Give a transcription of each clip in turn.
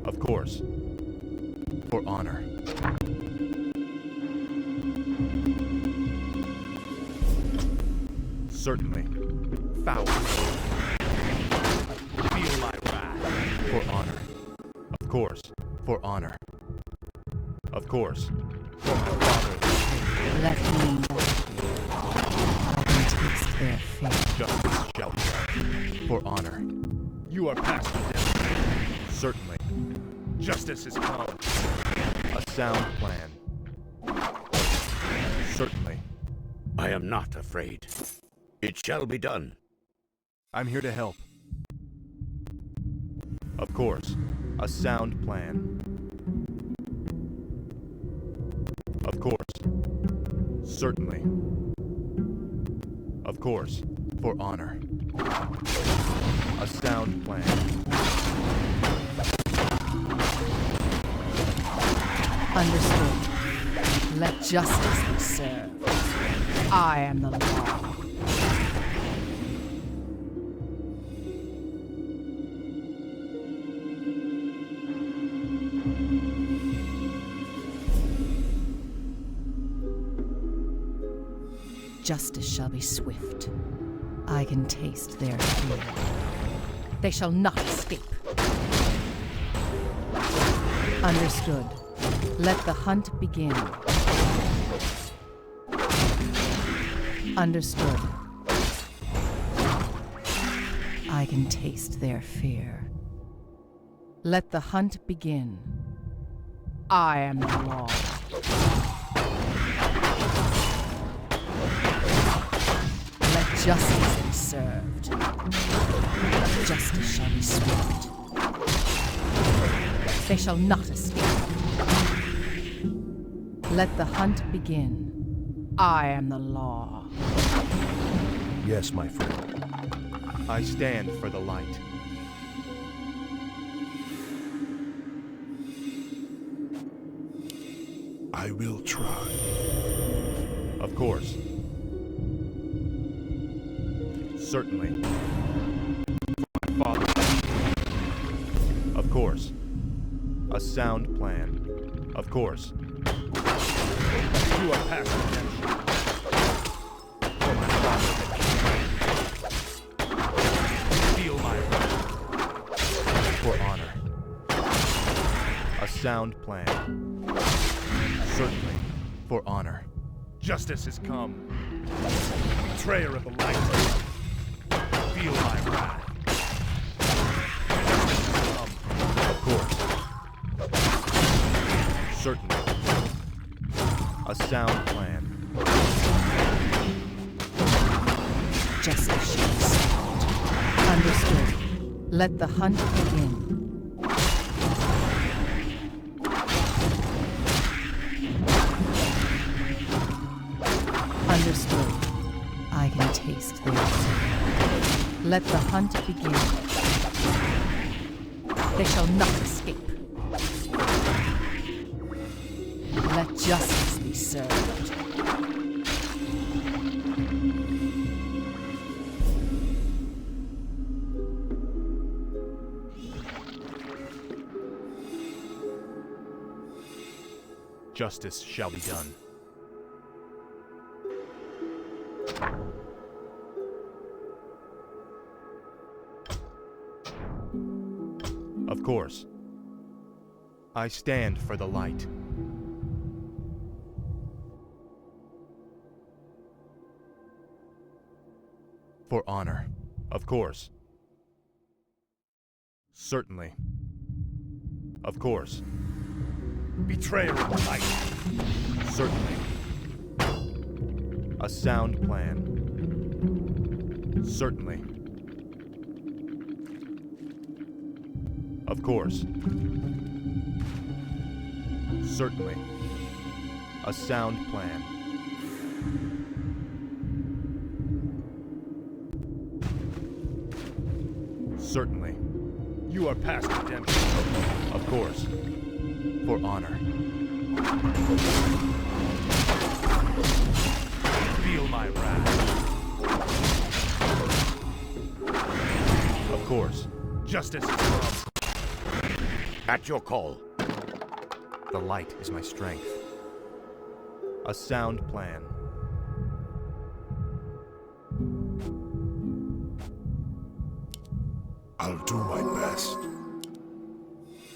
Of course. For honor. Certainly. Foul. Feel my wrath. For honor. Of course. For honor. Of course. For my father. Let me know. I can taste their fate. Justice shall be done. For honor. You are past redemption. Certainly. Justice is come. A sound plan. Certainly. I am not afraid. It shall be done. I'm here to help. Of course. A sound plan. Of course. Certainly. Of course. For honor. A sound plan. Understood. Let justice be served. I am the law. Justice shall be swift. I can taste their fear. They shall not escape. Understood. Let the hunt begin. Understood. I can taste their fear. Let the hunt begin. I am the law. Let justice be served. Justice shall be swift. They shall not escape. Let the hunt begin. I am the law. Yes, my friend. I stand for the light. I will try. Of course. Certainly. My father. Of course. A sound plan. Of course. You are past redemption. For my father. Feel my wrath. For honor. A sound plan. Certainly. For honor. Justice has come. Betrayer of the light. Feel my wrath. Justice has come. Of course. Certainly. A sound plan. Justice shall be served. Understood. Let the hunt begin. Understood. I can taste their fear. Let the hunt begin. They shall not escape. Let justice be served. Justice shall be done. Of course. I stand for the light. For honor. Of course. Certainly. Of course. Betrayer of the light. Certainly. A sound plan. Certainly. Of course. Certainly. A sound plan. Certainly. You are past redemption. Of course. For honor. Feel my wrath. Of course. Justice is come. At your call. The light is my strength. A sound plan. I'll do my best.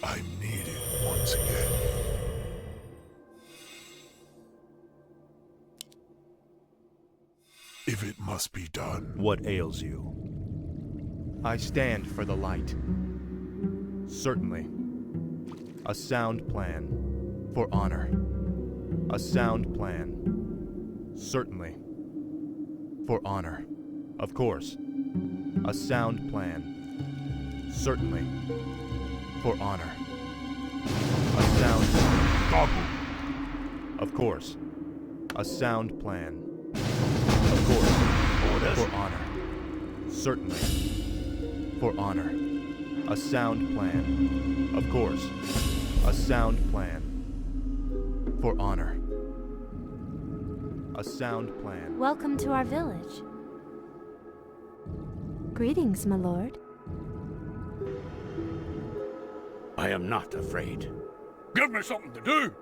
I'm needed once again. If it must be done. What ails you? I stand for the light. Certainly. A sound plan. For honor. A sound plan. Certainly. For honor. Of course. A sound plan. Certainly. For honor. A sound plan. Goggle. Of course. A sound plan. Of course. Orders. For honor. Certainly. For honor. A sound plan. Of course. A sound plan. For honor. A sound plan. Welcome to our village. Greetings, my lord. I am not afraid. Give me something to do.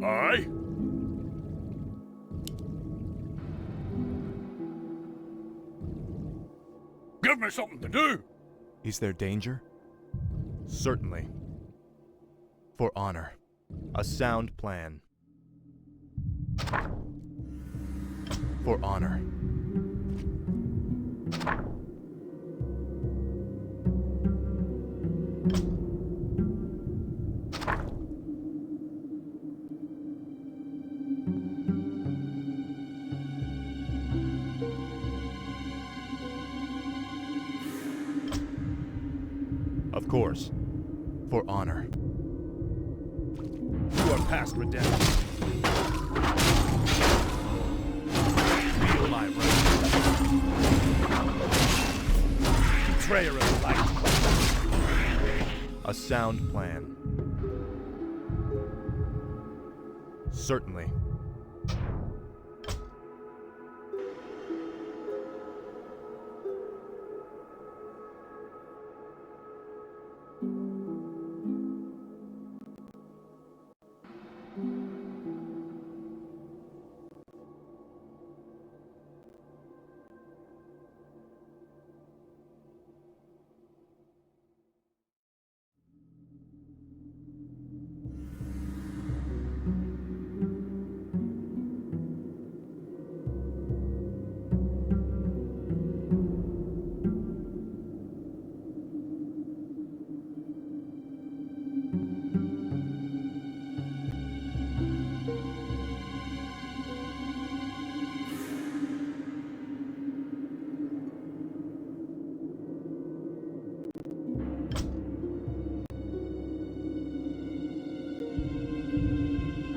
Aye. Give me something to do. Is there danger? Certainly. For honor. A sound plan. For honor. Of course. For honor. You are past redemption. Feel my wrath. Betrayer of light. A sound plan. Certainly.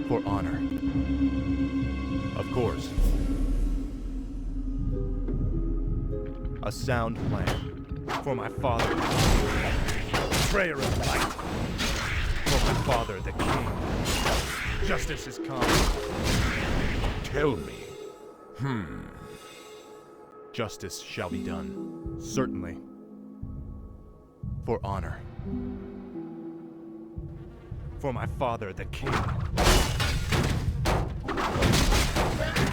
For honor. Of course. A sound plan. For my father. Betrayer of light. For my father, the king. Justice is come. Tell me. Justice shall be done. Certainly. For honor. For my father, the king.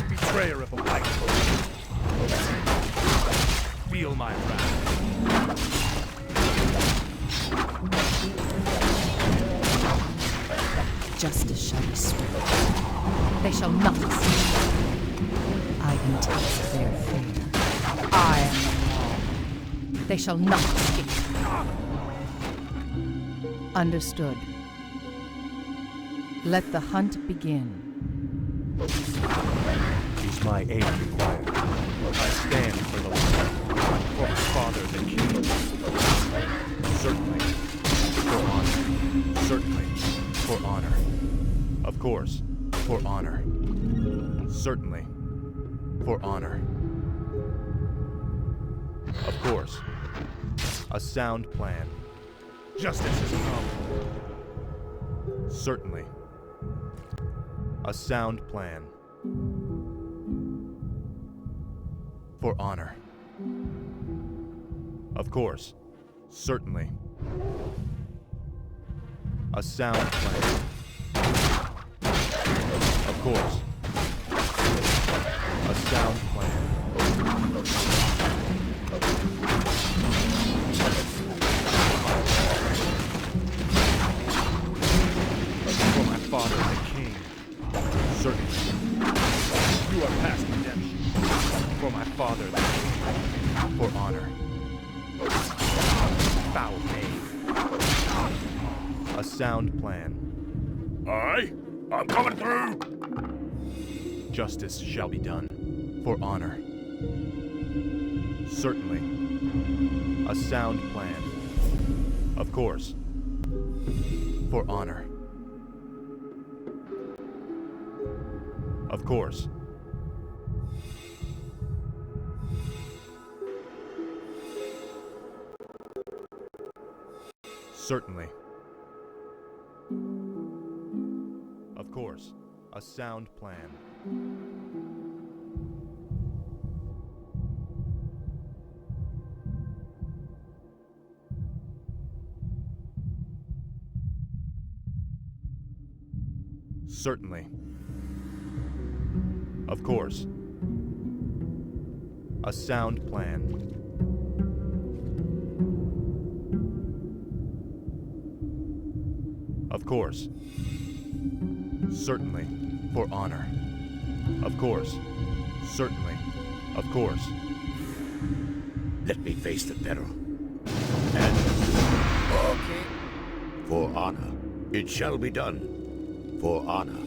Betrayer of the light. Feel my wrath. Justice shall be swift. They shall not escape. I can taste their fear. I am the law. They shall not escape. Understood. Let the hunt begin. Is my aid required? I stand for the light. For my father, the king. Certainly. For honor. Certainly. For honor. Of course. For honor. Certainly. For honor. Of course. A sound plan. Justice has come. Certainly. A sound plan. For honor. Of course. Certainly. A sound plan. Of course. A sound plan. For my father, the king. Certainly. You are past redemption. For my father, the king. For honor. Foul name. A sound plan. Aye, I'm coming through. Justice shall be done. For honor. Certainly. A sound plan. Of course. For honor. Of course. Certainly. Of course. A sound plan. Certainly. Of course. A sound plan. Of course. Certainly. For honor. Of course. Certainly. Of course. Let me face the peril. And Okay. For honor. It shall be done. For honor.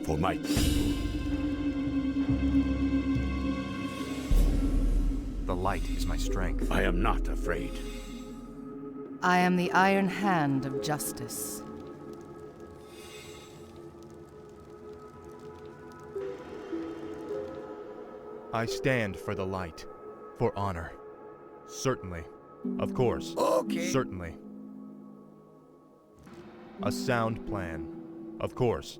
For my people. the light is my strength. I am not afraid. I am the iron hand of justice. I stand for the light, for honor. Certainly. Of course. Okay. Certainly. A sound plan. Of course.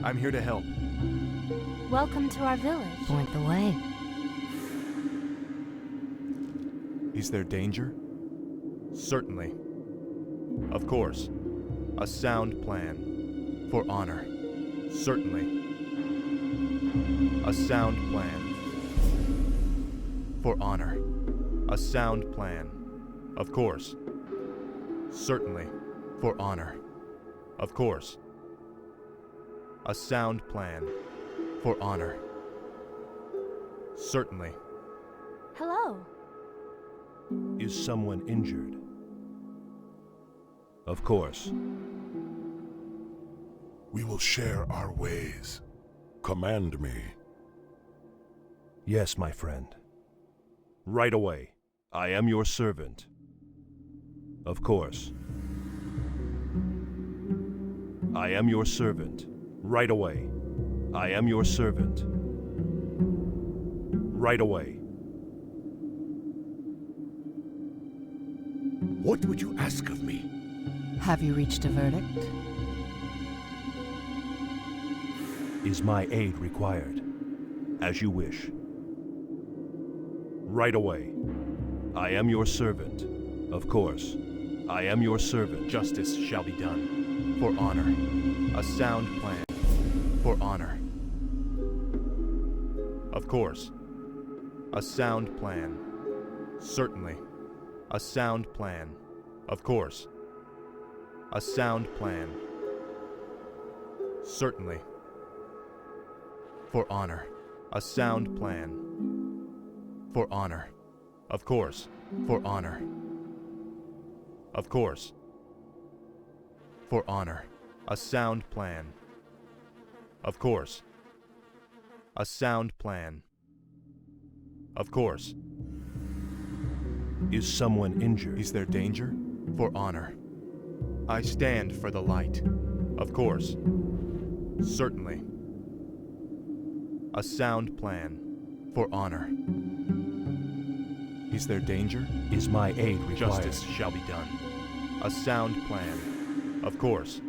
I'm here to help. Welcome to our village. Point the way. Is there danger? Certainly. Of course. A sound plan. For honor. Certainly. A sound plan. For honor. A sound plan. Of course. Certainly. For honor. Of course. A sound plan. For honor. Certainly. Hello. Is someone injured? Of course. We will share our ways. Command me. Yes, my friend. Right away. I am your servant. Of course. I am your servant. Right away. I am your servant. Right away. What would you ask of me? Have you reached a verdict? Is my aid required? As you wish. Right away. I am your servant. Of course. I am your servant. Justice shall be done. For honor. A sound plan. For honor. Of course. A sound plan. Certainly. A sound plan. Of course. A sound plan. Certainly. For honor. A sound plan. For honor. Of course. For honor. Of course. For honor. A sound plan. Of course. A sound plan. Of course. Is someone injured? Is there danger? For honor. I stand for the light. Of course. Certainly. A sound plan. For honor. Is there danger? Is my aid required? Justice shall be done. A sound plan. Of course.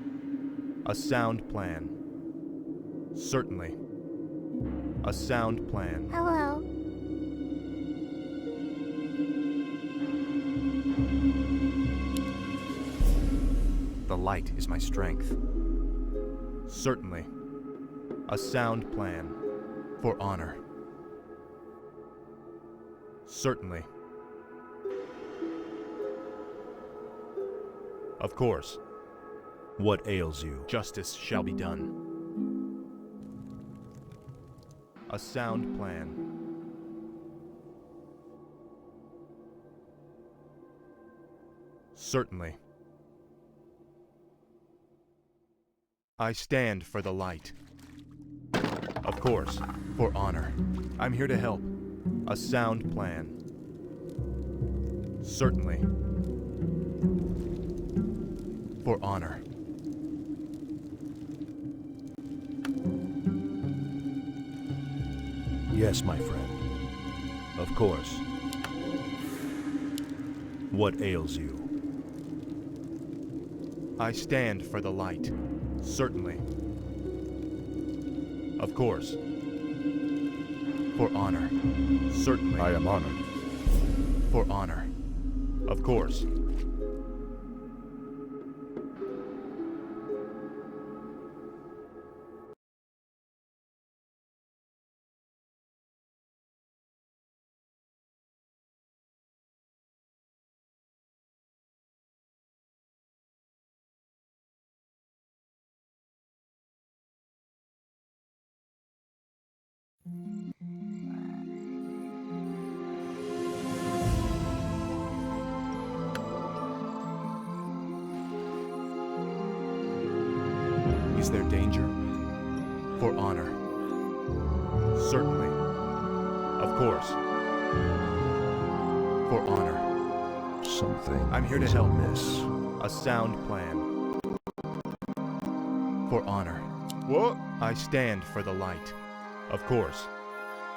A sound plan. Certainly. A sound plan. Hello. The light is my strength. Certainly. A sound plan. For honor. Certainly. Of course. What ails you? Justice shall be done. A sound plan. Certainly. I stand for the light. Of course. For honor. I'm here to help. A sound plan. Certainly. For honor. Yes, my friend. Of course. What ails you? I stand for the light. Certainly. Of course. For honor. Certainly. I am honored. For honor. Of course. Is there danger? For honor. Certainly. Of course. For honor. Something. I'm here to is help. amiss. A sound plan. For honor. What? I stand for the light. Of course.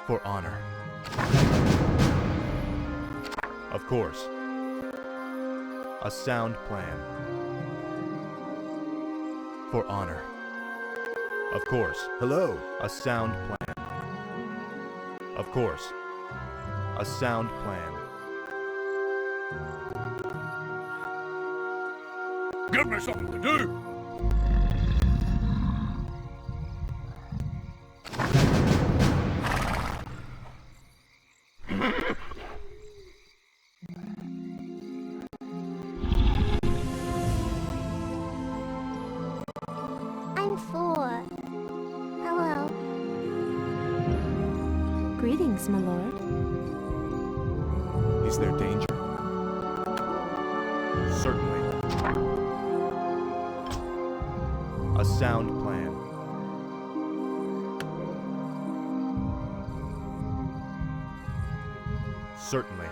For honor. Of course. A sound plan. For honor. Of course. Hello. A sound plan. Of course. A sound plan. Give me something to do! I'm 4. Hello. Greetings, my lord. Is there danger? Certainly. A sound plan. Certainly.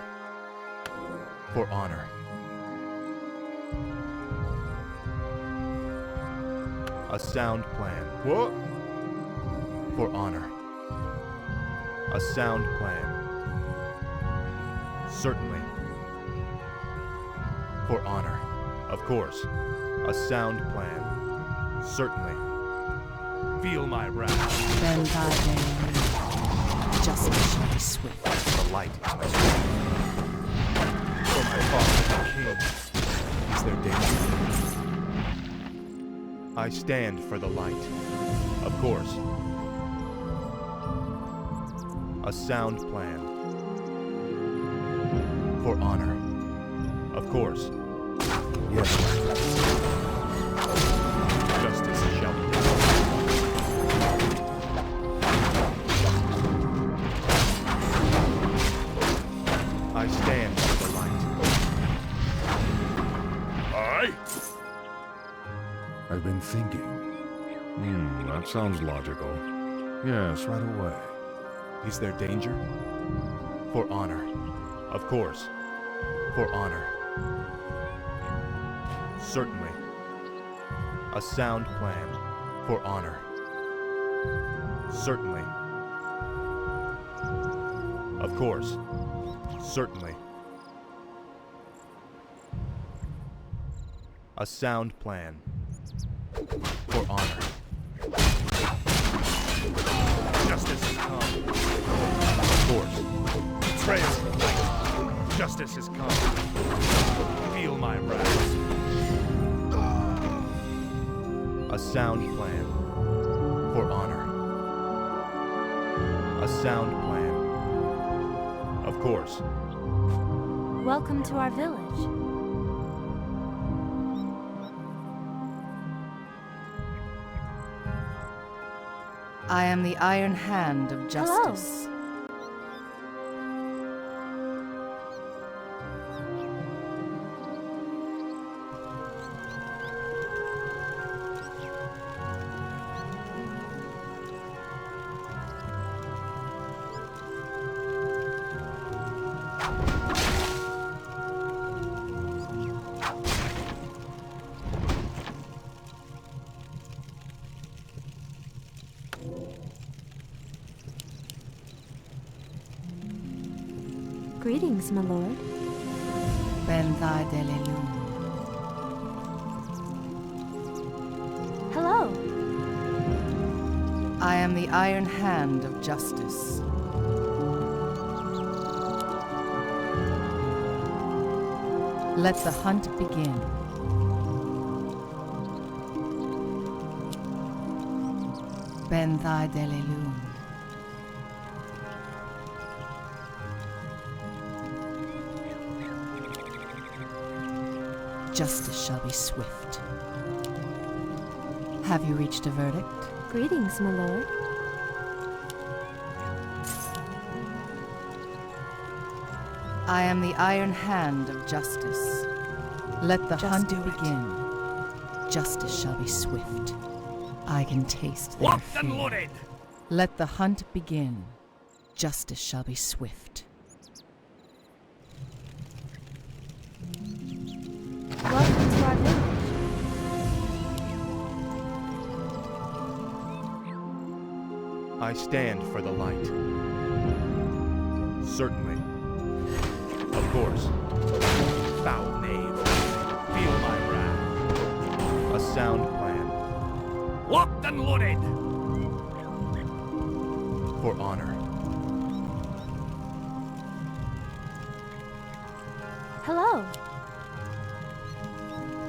For honor. A sound plan. What? For honor. A sound plan. Certainly. For honor. Of course. A sound plan. Certainly. Feel my wrath. Then thy day lead. Justice shall be swift. The light is my strength. For my father, the king. Is there danger? I stand for the light. Of course. A sound plan. For honor. Of course. Yes, Justice shall be done. I stand for the light. Aye? I've been thinking. That sounds logical. Yes, right away. Is there danger? For honor. Of course. For honor. Certainly. A sound plan. For honor. Certainly. Of course. Certainly. A sound plan. For honor. Justice has come. Of course. Betrayal. Justice has come. Feel my wrath. A sound plan. For honor. A sound plan. Of course. Welcome to our village. I am the Iron Hand of Justice. Greetings, my lord. Ben thy delelum. Hello. I am the Iron Hand of Justice. Let the hunt begin. Ben thy delelum. Justice shall be swift. Have you reached a verdict? Greetings, my lord. I am the Iron Hand of Justice. Let the hunt begin. Justice shall be swift. I can taste their Locked and fear. loaded! Let the hunt begin. Justice shall be swift. Welcome to our village. I stand for the light. Certainly. Of course. Foul knave. Feel my wrath. A sound plan. Locked and loaded! For honor. Hello.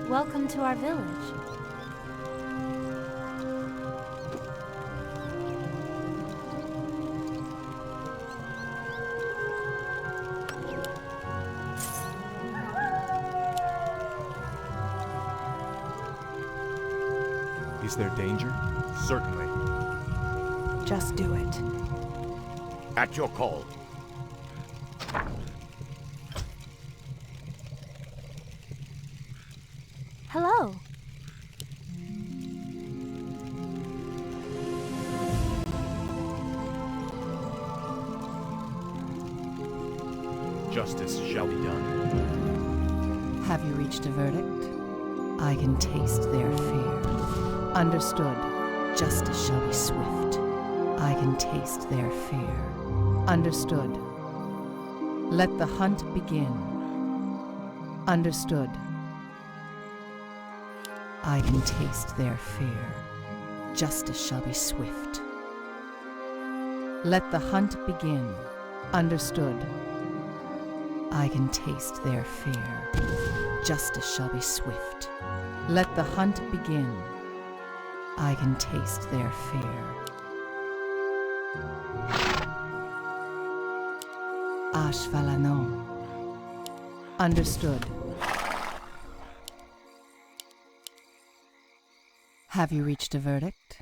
Welcome to our village. Is there danger? Certainly. Just do it. At your call. Hello. Justice shall be done. Have you reached a verdict? I can taste their fear. Understood. Justice shall be swift. I can taste their fear. Understood. Let the hunt begin. Understood. I can taste their fear. Justice shall be swift. Let the hunt begin. Understood. I can taste their fear. Justice shall be swift. Let the hunt begin. I can taste their fear. Ashvalano. Understood. Have you reached a verdict?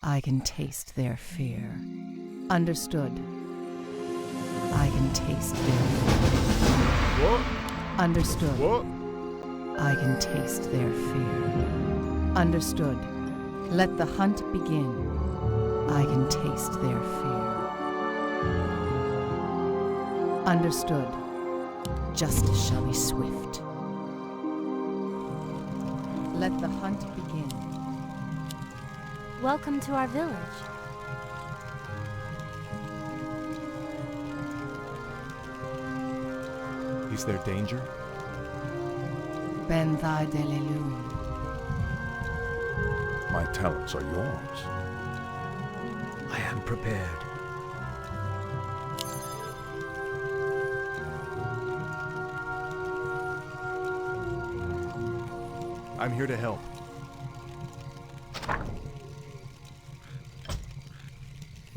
I can taste their fear. Understood. I can taste their fear. What? Understood. What? I can taste their fear. Understood. Let the hunt begin. I can taste their fear. Understood. Justice shall be swift. Let the hunt begin. Welcome to our village. Is there danger? Ben thy delelu. My talents are yours. I am prepared. I'm here to help.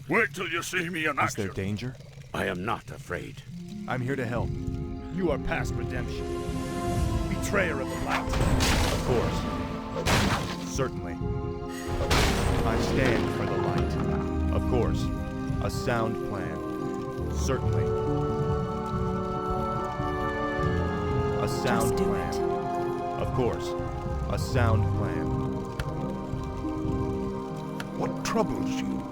Wait till you see me in Is there action. danger? I am not afraid. I'm here to help. You are past redemption. Betrayer of the light. Of course. Certainly. I stand for the light. Of course. A sound plan. Certainly. A sound Just do plan. it. Of course. A sound plan. What troubles you?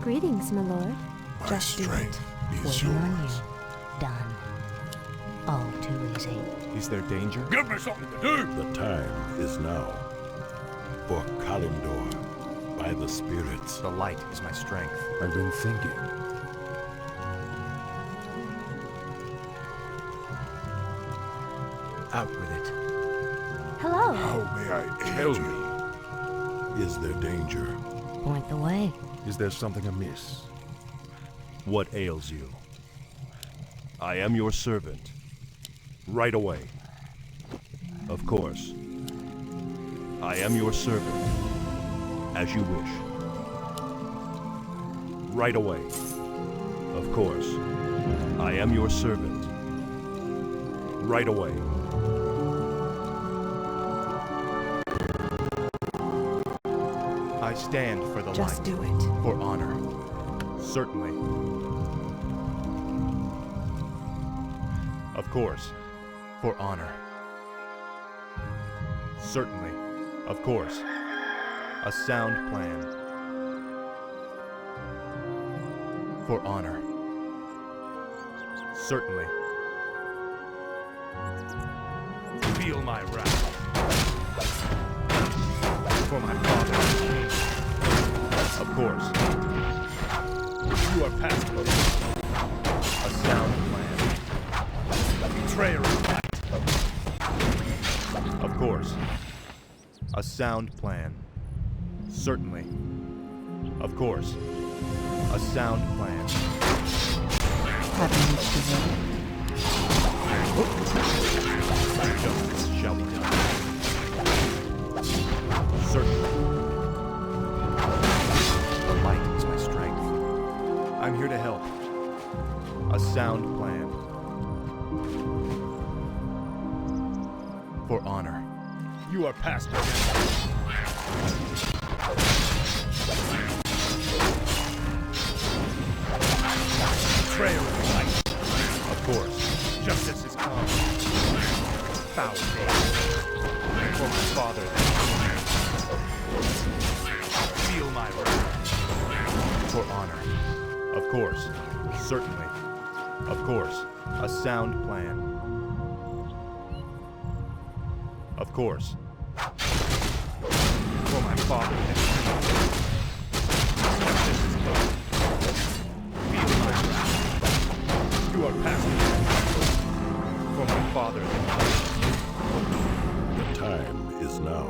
Greetings, my lord. My Just do strength is Waiting on yours. you. Done. All too easy. Is there danger? Give me something to do. The time is now. For Kalimdor, by the spirits. The light is my strength. I've been thinking. Out with it. Hello. How may I Tell aid you? me, is there danger? Point the way. Is there something amiss? What ails you? I am your servant. Right away. Of course. I am your servant. As you wish. Right away. Of course. I am your servant. Right away. I stand for the Just light. do it. For honor. Certainly. Of course. For honor. Certainly. Of course. A sound plan. For honor. Certainly. Feel my wrath. For my father. Of course. You are past redemption. A sound plan. Betrayer of the light. Of course. A sound plan. Certainly. Of course. A sound plan. Having reached his end. Justice shall be done. Certainly. The light is my strength. I'm here to help. A sound plan. For honor. You are past redemption. Betrayer of the light. Of course. Justice is come. Foul day. For my father. Feel my wrath. For honor. Of course. Certainly. Of course. A sound plan. Of course. For my father. Justice is come. Feel my wrath. You are past redemption. For my father. The time is now.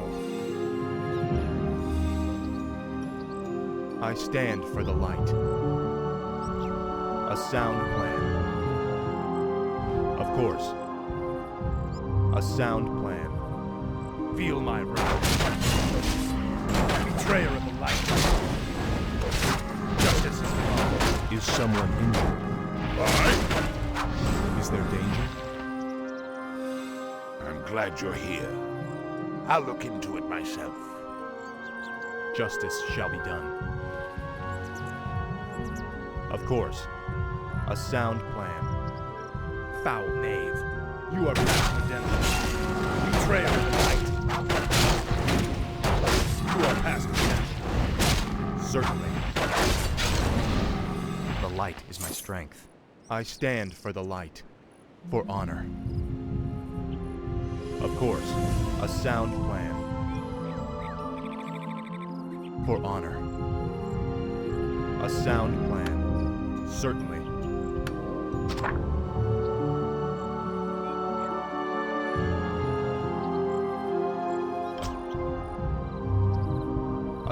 I stand for the light. A sound plan. Of course. A sound plan. Feel my wrath. Betrayer of the light. Justice is come. Is someone injured? Aye. Is there danger? I'm glad you're here. I'll look into it myself. Justice shall be done. Of course. A sound plan. Foul knave. You are past redemption. Betrayer of the light. You are past redemption. Certainly. The light is my strength. I stand for the light. For honor. Of course. A sound plan. For honor. A sound plan. Certainly.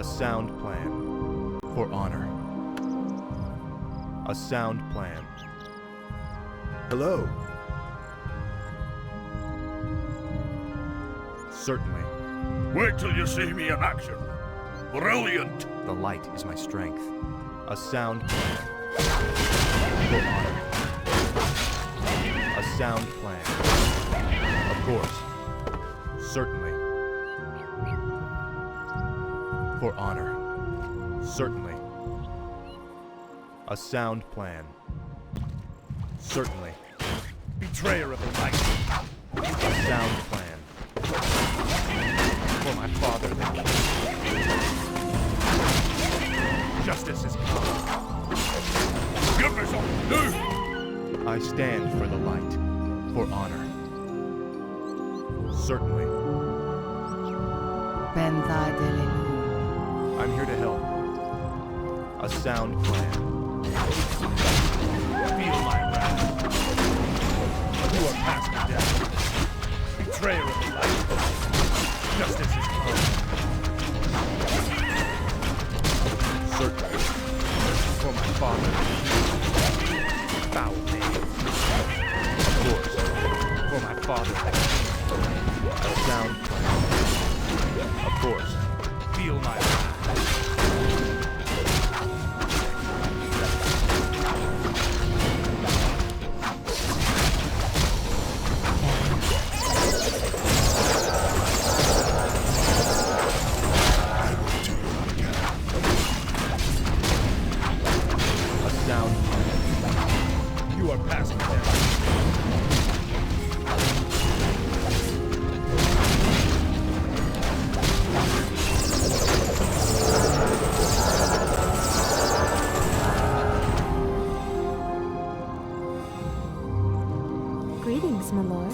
A sound plan. For honor. A sound plan. Hello. Certainly. Wait till you see me in action. Brilliant! The light is my strength. A sound plan. For honor. A sound plan. Of course. Certainly. For honor. Certainly. A sound plan. Certainly. Betrayer of the light. A sound plan. For my father, the king. Justice is come. Give me some! No! I stand for the light. For honor. Certainly. Benthai Delelu. I'm here to help. A sound plan. Feel my wrath. You are past the death. Betrayer of the light. Justice is come. Certainly. For my father. Foul name. Of course. For my father. A sound plan. Of course. Feel my wrath. A sound plan. You are past the death. Greetings, my lord.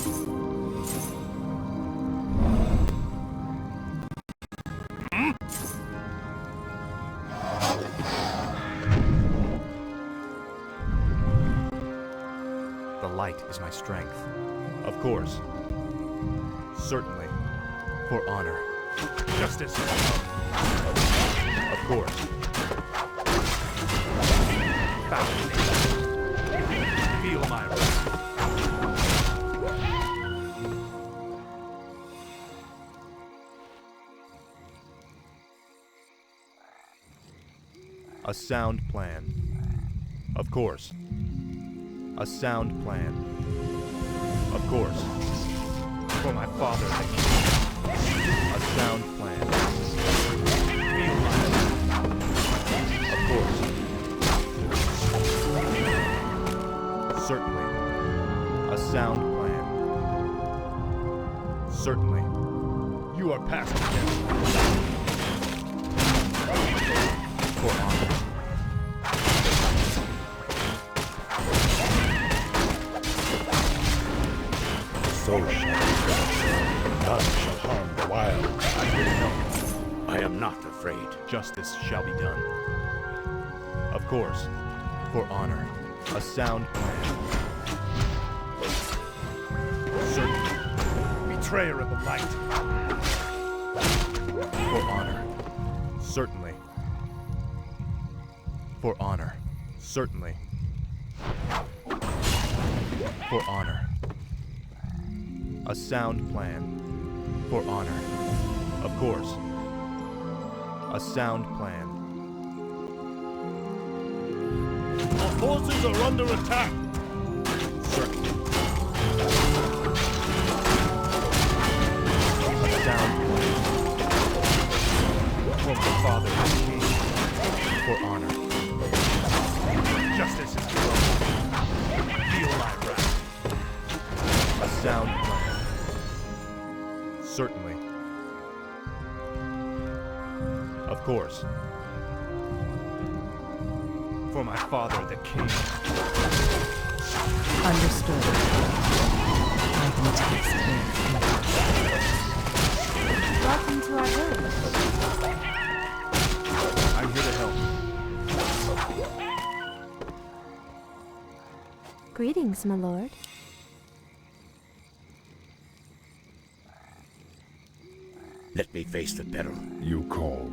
The light is my strength. Of course. Certainly. For honor. Justice is come. Of course. Foul name. Feel my wrath. A sound plan. Of course. A sound plan. Of course. For my father, the king. A sound plan. Feel my wrath. Of course. Certainly. A sound plan. Certainly. You are past the death. For honor. So shall it be. None shall harm the wild. I'm here to help. I am not afraid. Justice shall be done. Of course. For honor. A sound plan. Certainly. Betrayer of the light. For honor. Certainly. For honor. Certainly. For honor. A sound plan. For honor. Of course. A sound plan. Our forces are under attack. Certainly. A sound plan. For my father, the king. For honor. Justice is come. Feel my wrath. A sound plan. Certainly. Of course. For my father, the king. Understood. I can taste their fear. Welcome to our village. I'm here to help. Greetings, my lord. Let me face the peril. You called?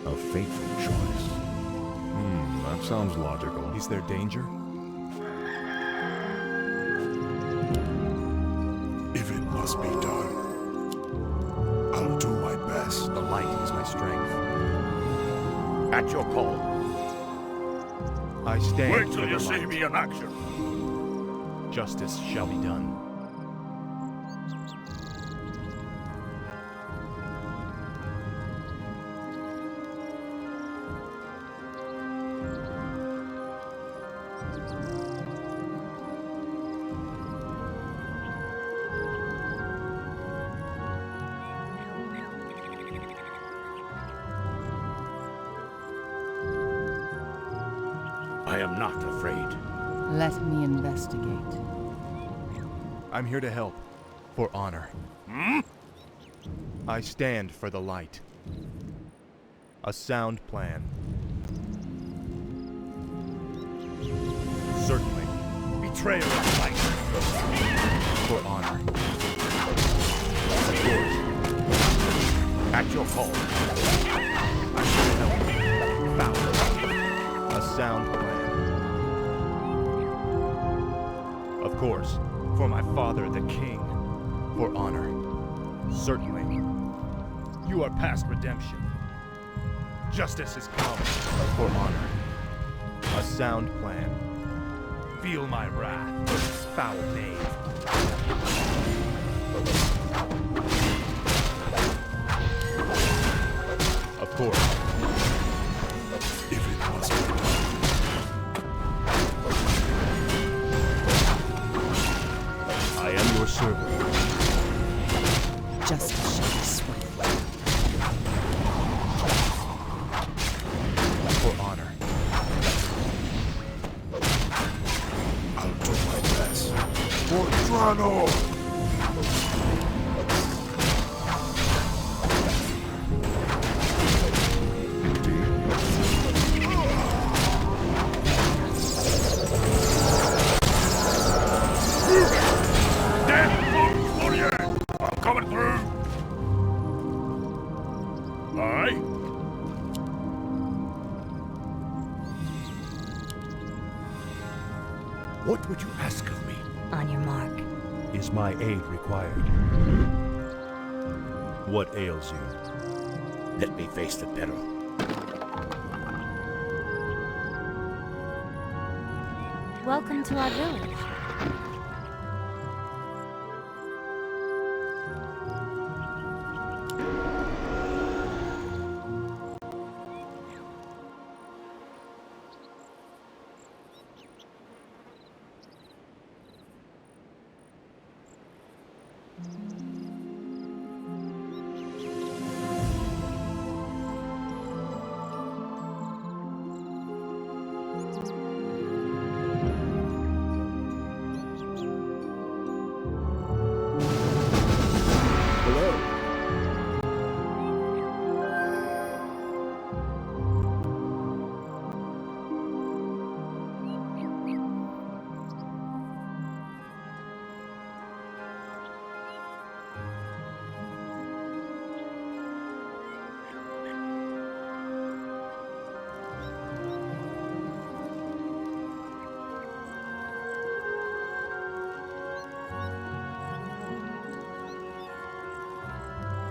A fateful choice. That sounds logical. Is there danger? If it must be done, I'll do my best. The light is my strength. At your call. I stand Wait for till the you see light. me in action. Justice shall be done. I am not afraid. Let me investigate. I'm here to help. For honor. I stand for the light. A sound plan. Certainly. Betrayal of light. For honor. Of course. At your call. I'm here to help. Foul. A sound plan. Of course. For my father, the king. For honor. Certainly. You are past redemption. Justice is come. For honor. A sound plan. Feel my wrath. Foul knave. Of course. If it must be done, I am your servant. Justice shall be swift. For honor. I'll do my best. For Drano! I'm coming through. Aye. What would you ask of me? On your mark. Is my aid required? What ails you? Let me face the peril. Welcome to our village.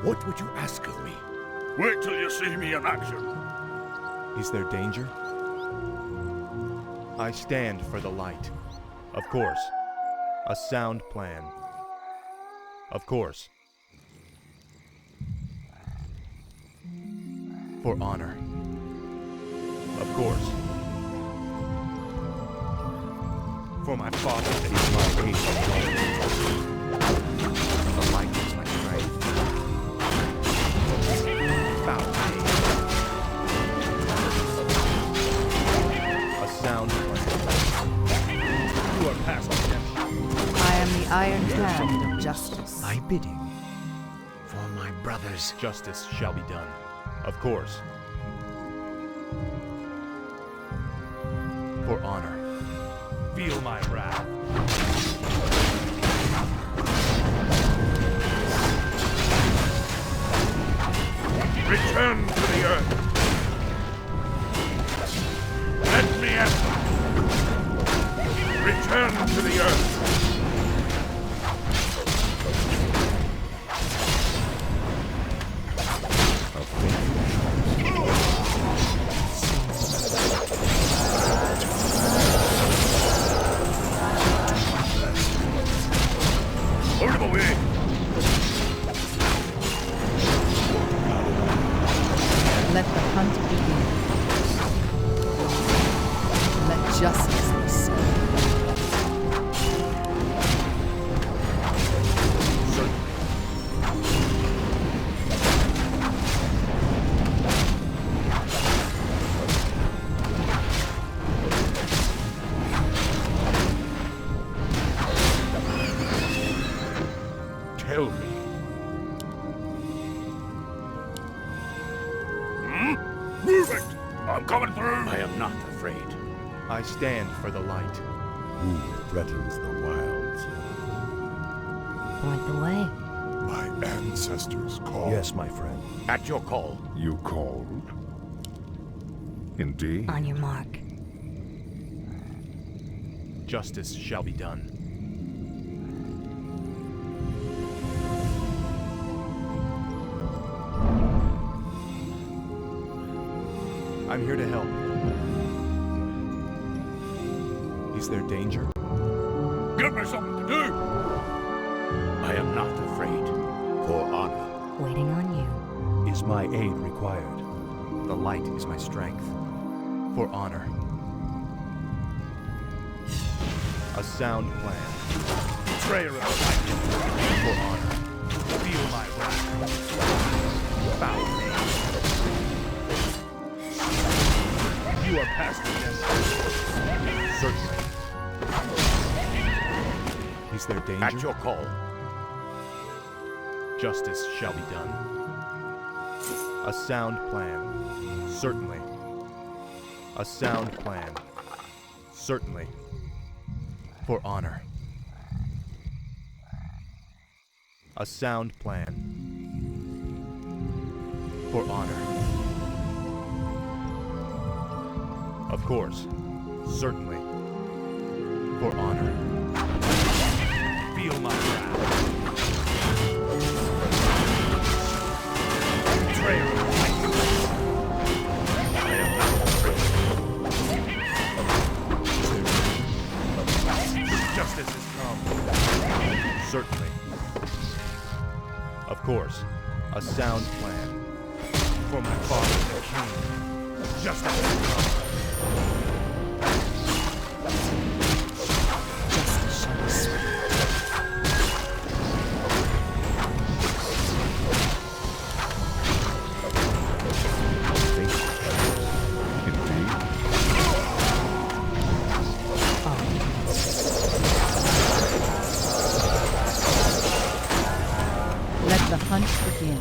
What would you ask of me? Wait till you see me in action. Is there danger? I stand for the light. Of course. A sound plan. Of course. For honor. Of course. For my father, that is my aid. The light is my strength. Foul name. A sound plan. You are past redemption. I am the iron hand of justice. My bidding for my brothers. Justice shall be done. Of course. For honor. Feel my wrath. Return to the earth. to the earth! Put him away! Let the hunt begin. Let justice be served. Tell me. Move it! I'm coming through! I am not afraid. I stand for the light. Who threatens the wilds? Point the way. My ancestors called. Yes, my friend. At your call. You called? Indeed. On your mark. Justice shall be done. I'm here to help. Is there danger? Give me something to do! I am not afraid. For honor. Waiting on you. Is my aid required? The light is my strength. For honor. A sound plan. Betrayer of the light! For honor. Feel my wrath! Foul name. You are past redemption. Certainly. Is there danger? At your call. Justice shall be done. A sound plan. Certainly. A sound plan. Certainly. For honor. A sound plan. For honor. Of course. Certainly. For honor. Feel my wrath! Betrayer of the light! I am not afraid. Justice has come. Certainly. Of course. A sound plan. For my father, the king. Justice has come. Justice shall be swift. Indeed. Let the hunt begin.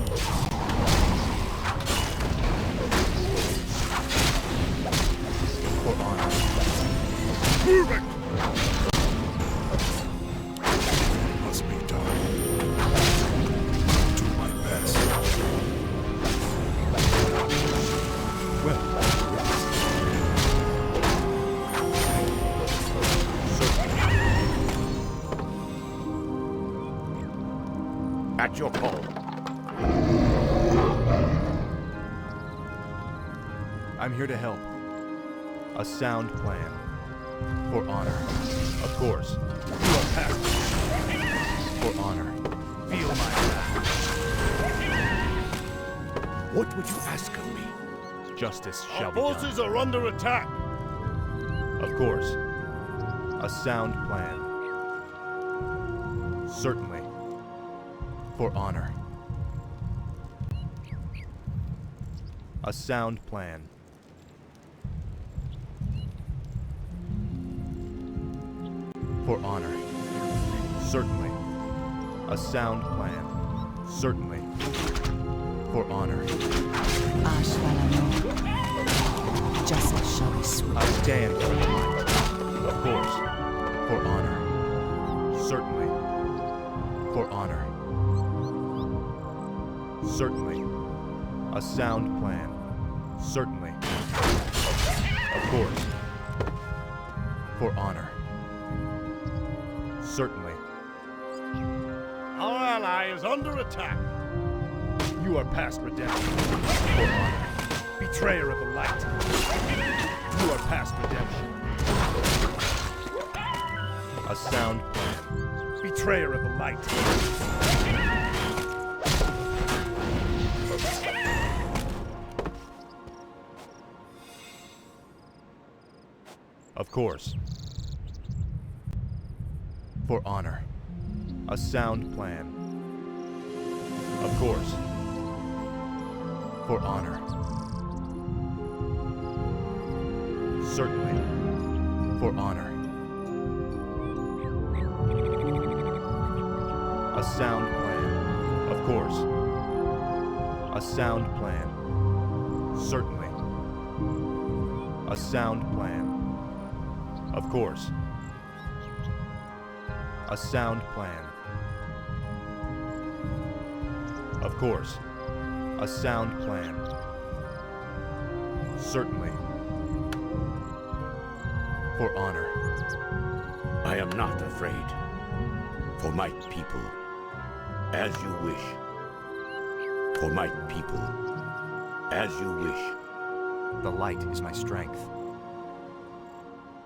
For honor. Move it! Must be done. Do my best. Well. Certainly. At your call. I'm here to help. A sound plan. For honor. Of course. You are past. For honor. Feel my wrath! What would you ask of me? Justice shall Our be done. forces are under attack! Of course. A sound plan. Certainly. For honor. A sound plan. For honor. Certainly. A sound plan. Certainly. For honor. Ashvalano. Justice shall be swift. I stand for the light. Of course. For honor. Certainly. For honor. Certainly. A sound plan. Certainly. Of course. For honor. Certainly. Our ally is under attack. You are past redemption. For honor. Betrayer of the light. You are past redemption. A sound plan. Betrayer of the light. Of course. For honor. A sound plan. Of course. For honor. Certainly. For honor. A sound plan. Of course. A sound plan. Certainly. A sound plan. Of course. A sound plan. Of course. A sound plan. Certainly. For honor. I am not afraid. For my people. As you wish. For my people. As you wish. The light is my strength.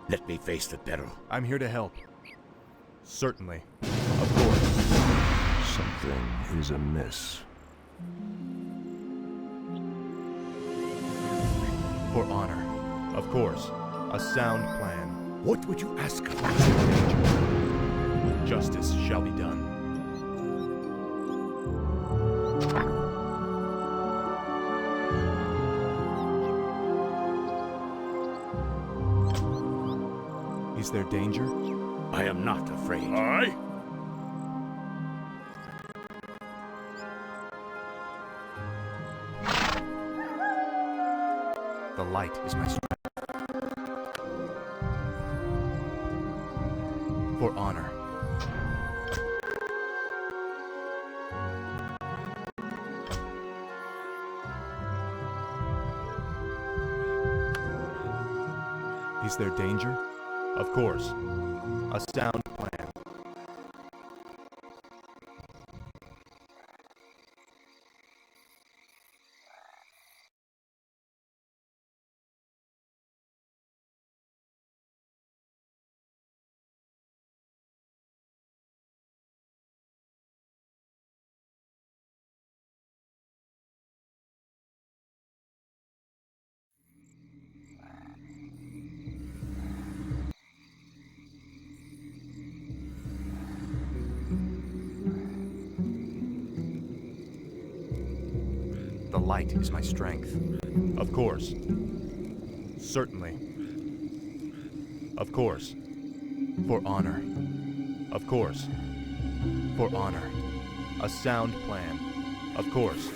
Let me face the peril. I'm here to help. Certainly. Of course. Something is amiss. For honor. Of course. A sound plan. What would you ask of me? Justice shall be done. Is there danger? I am not afraid. Aye? The light is my strength. For honor. Is there danger? Of course. A sound plan. The light is my strength. Of course. Certainly. Of course. For honor. Of course. For honor. A sound plan. Of course.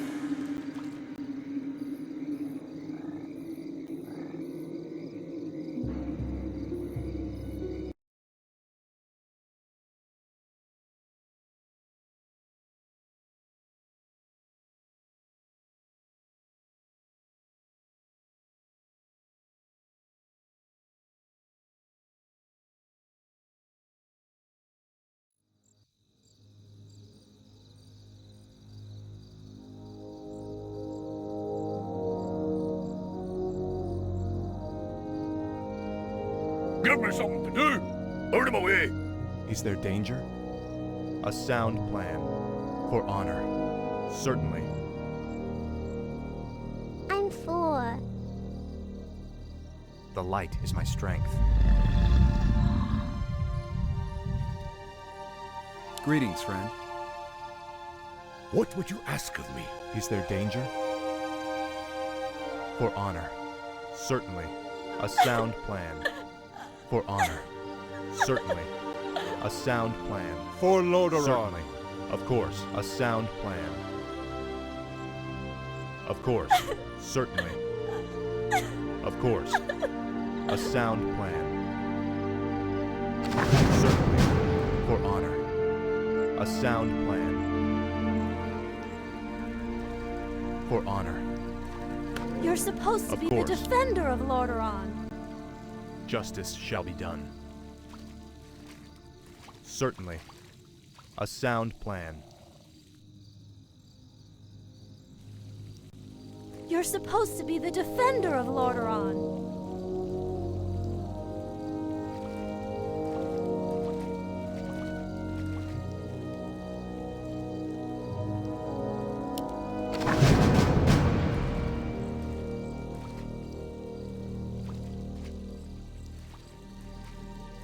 Give me something to do! Out of my way! Is there danger? A sound plan. For honor. Certainly. I'm for. The light is my strength. Greetings, friend. What would you ask of me? Is there danger? For honor. Certainly. A sound plan. For honor. Certainly. A sound plan. For Lordaeron. Certainly. Of course. A sound plan. Of course. Certainly. Of course. A sound plan. Certainly. For honor. A sound plan. For honor. You're supposed to Of be course. the defender of Lordaeron. Justice shall be done. Certainly. A sound plan. You're supposed to be the defender of Lordaeron.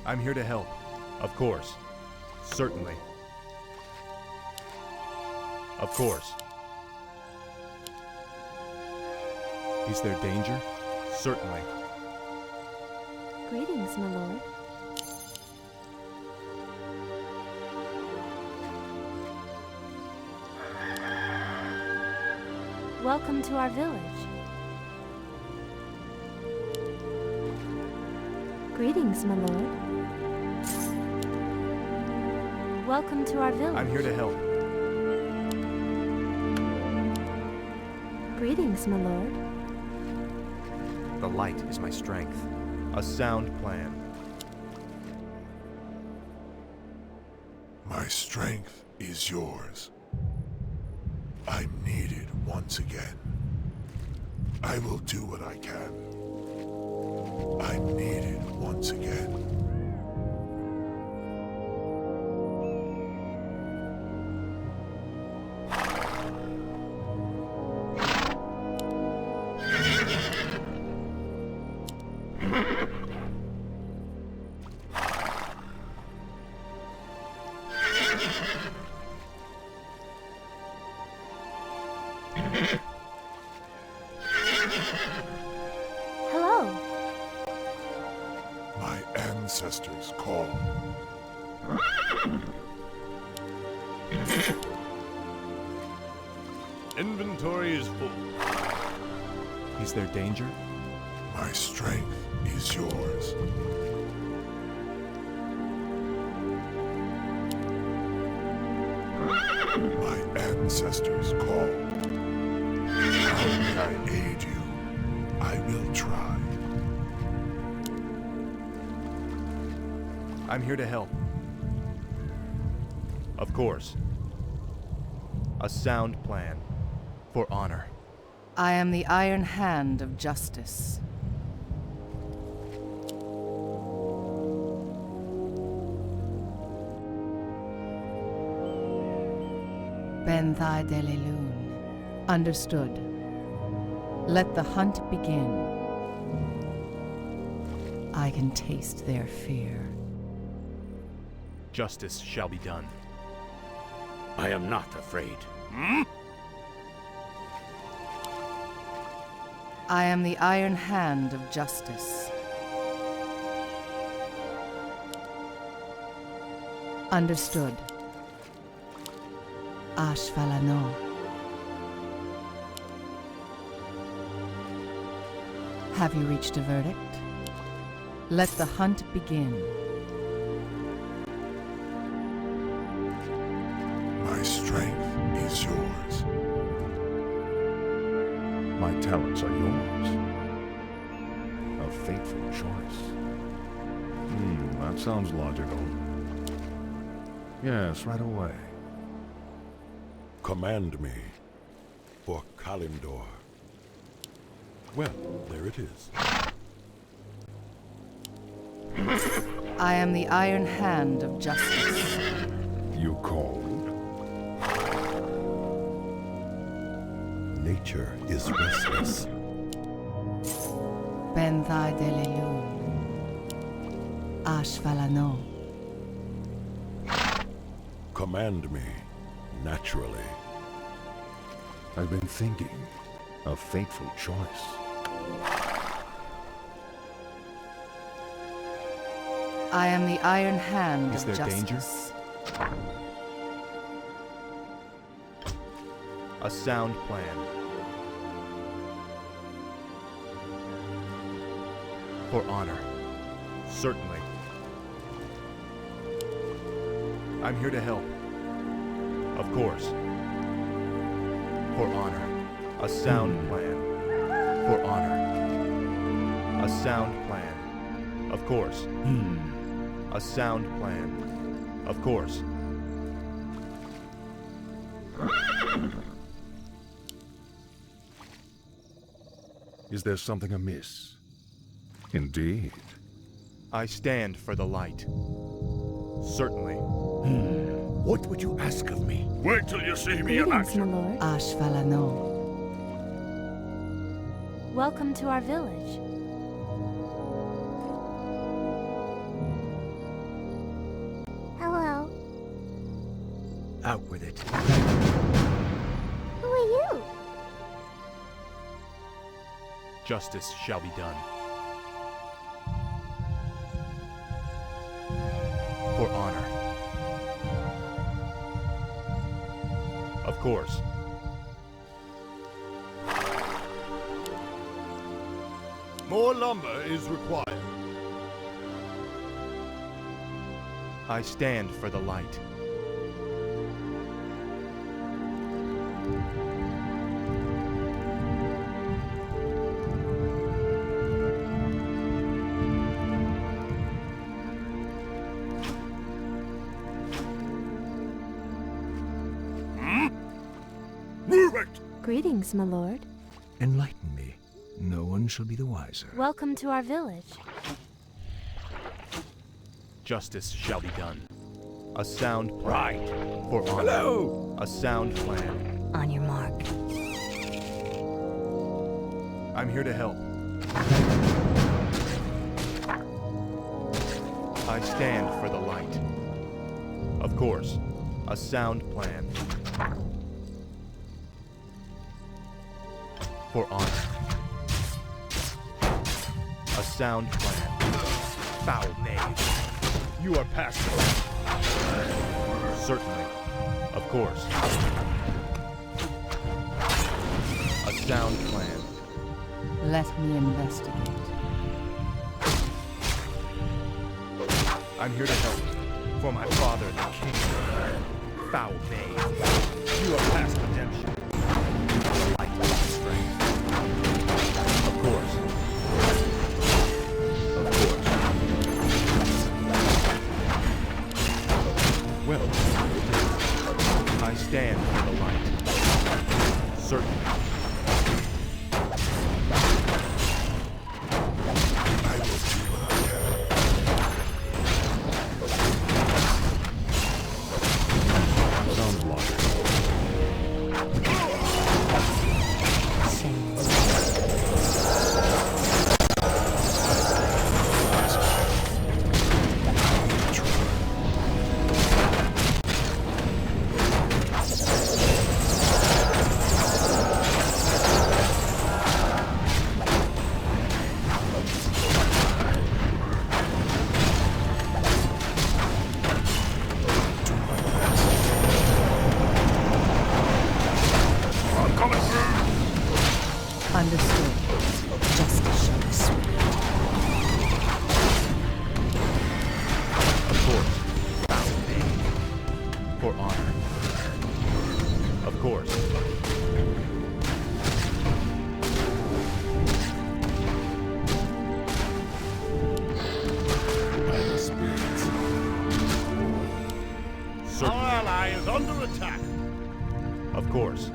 I'm here to help. Of course. Certainly. Of course. Is there danger? Certainly. Greetings, my lord. Welcome to our village. Greetings, my lord. Welcome to our village. I'm here to help. Greetings, my lord. The light is my strength. A sound plan. My strength is yours. I'm needed once again. I will do what I can. I'm needed once again. Hello. My ancestors call. Inventory is full. Is there danger? My strength is yours. My ancestors call. How may I aid you? I will try. I'm here to help. Of course. A sound plan. For honor. I am the Iron Hand of Justice. Benthai Delelun. Understood. Let the hunt begin. I can taste their fear. Justice shall be done. I am not afraid. I am the Iron Hand of Justice. Understood. Ashvalano. Have you reached a verdict? Let the hunt begin. My strength is yours. My talents are yours. A fateful choice. That sounds logical. Yes, right away. Command me for Kalimdor. Well, there it is. I am the Iron Hand of Justice. You called? Nature is restless. Benthai Delelun. Ashvalano. Command me naturally. I've been thinking. A fateful choice. I am the Iron Hand Is of there danger? Justice. A sound plan. For honor. Certainly. I'm here to help. Of course. For honor. A sound plan. For honor. A sound plan. Of course. A sound plan. Of course. Is there something amiss? Indeed. I stand for the light. Certainly. What would you ask of me? Wait till you see me in Greetings, action. my lord. Ashvalano. Welcome to our village. Hello. Out with it. Who are you? Justice shall be done. For honor. Of course. More lumber is required. I stand for the light. Move it! Greetings, my lord. Enlighten me. No one shall be the wiser. Welcome to our village. Justice shall be done. A sound plan. Right. For honor. Hello! A sound plan. On your mark. I'm here to help. I stand for the light. Of course. A sound plan. For honor. A sound plan. Foul knave. You are past it. Certainly. Of course. A sound plan. Let me investigate. I'm here to help. For my father, the king. Foul knave. You are past redemption. Light and strength. Of course. Of course. Well, I stand for the light. Certainly. I will do what I can. Sounds logical. I'm coming through! Understood. Justice shall be swift. Of course. Foul knave. For honor. Of course. By the spirits. Certainly. Our ally is under attack. Of course.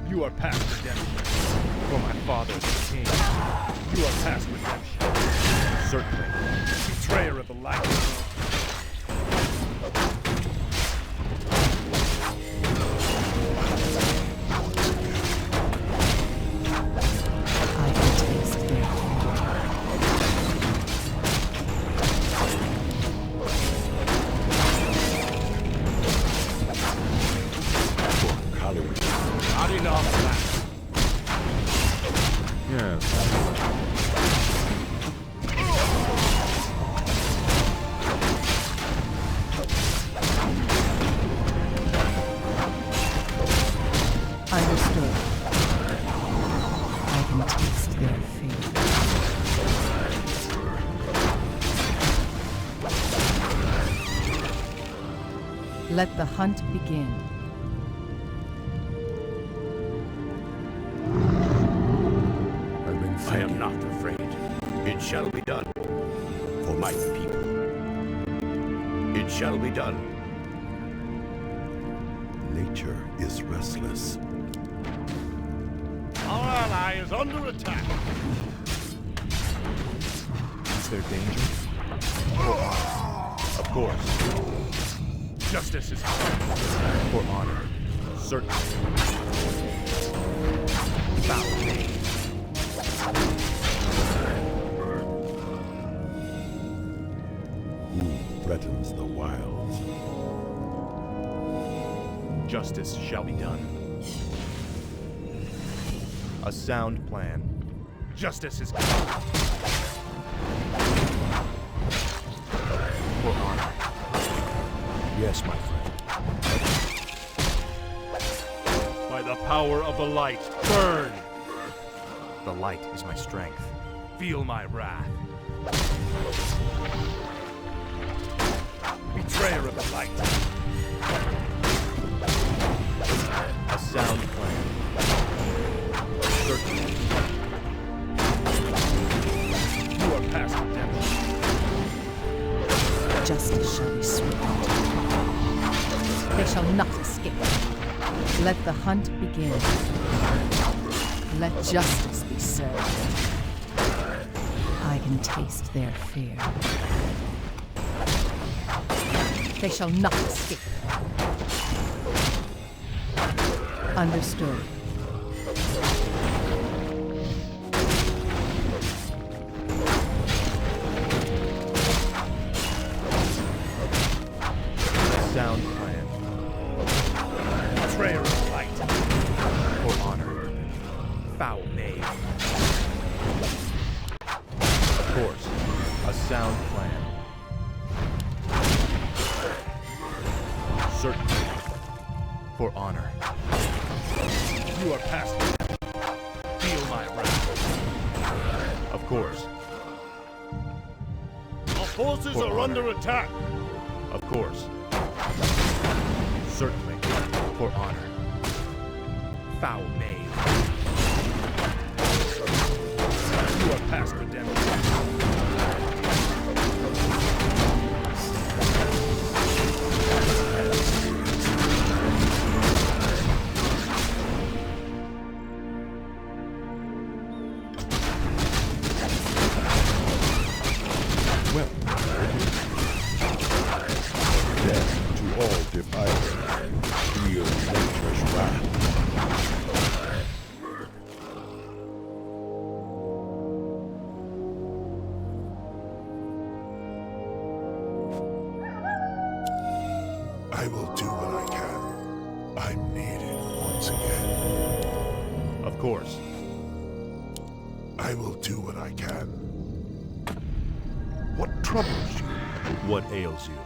You are past redemption. For my father, the king. You are past redemption. Certainly. Betrayer of the light. I can taste their Halloween. Not enough of that. Yes. Understood. I can taste their fear. Let the hunt begin. I've been I thinking. am not afraid. It shall be done. For my people. It shall be done. Nature is restless. Our ally is under attack. Is there danger? For honor. Of course. Justice is coming. For honor. Certainly. Foul name. Who threatens the wilds? Justice shall be done. A sound plan. Justice is coming. For honor. Yes, my friend. By the power of the light, burn! The light is my strength. Feel my wrath. Betrayer of the light. A sound plan. Certainly. You are past redemption. Justice shall be swift. They shall not escape. Let the hunt begin. Let justice be served. I can taste their fear. They shall not escape. Understood. Sound plan. Betrayer of the light. For honor. Foul name. Of course. A sound plan. Certainly. For honor. You are past redemption. Feel my wrath. Of course. Our forces For are honor. under attack. Of course. Certainly. For honor. Foul name. You are past redemption. Well, death to all defiance. Feel nature's wrath. I will do what I can. I'm needed once again. Of course. I will do what I can. What troubles you? What ails you?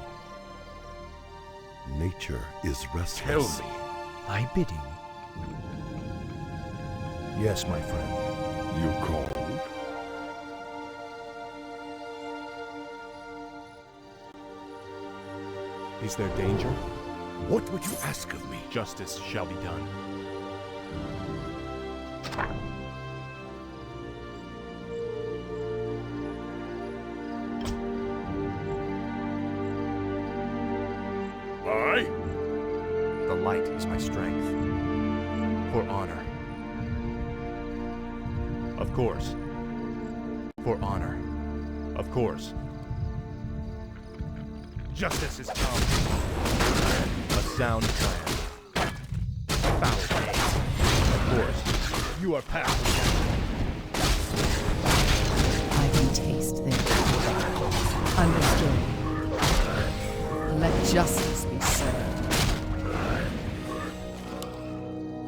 Nature is restless. Tell me. My bidding. Yes, my friend. You called? Is there danger? What would you ask of me? Justice shall be done. Aye? The light is my strength. For honor. Of course. For honor. Of course. Justice is come. A sound plan. Foul name. Of course. You are past redemption. I can taste their fear. Understood. Let justice be served.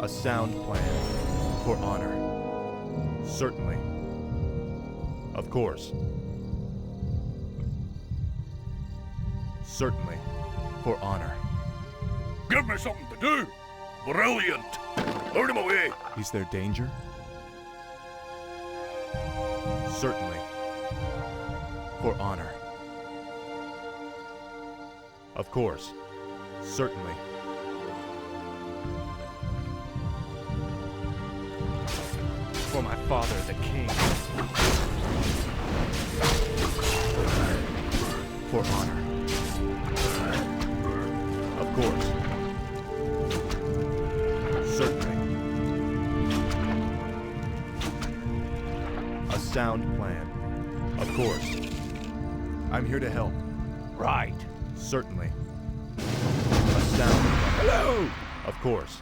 A sound plan. For honor. Certainly. Of course. Certainly. For honor. Give me something to do. Brilliant. Out of my way. Is there danger? Certainly. For honor. Of course. Certainly. For my father, the king. For honor. Of course. Certainly. A sound plan. Of course. I'm here to help. Right. Certainly. A sound plan. Hello! Of course.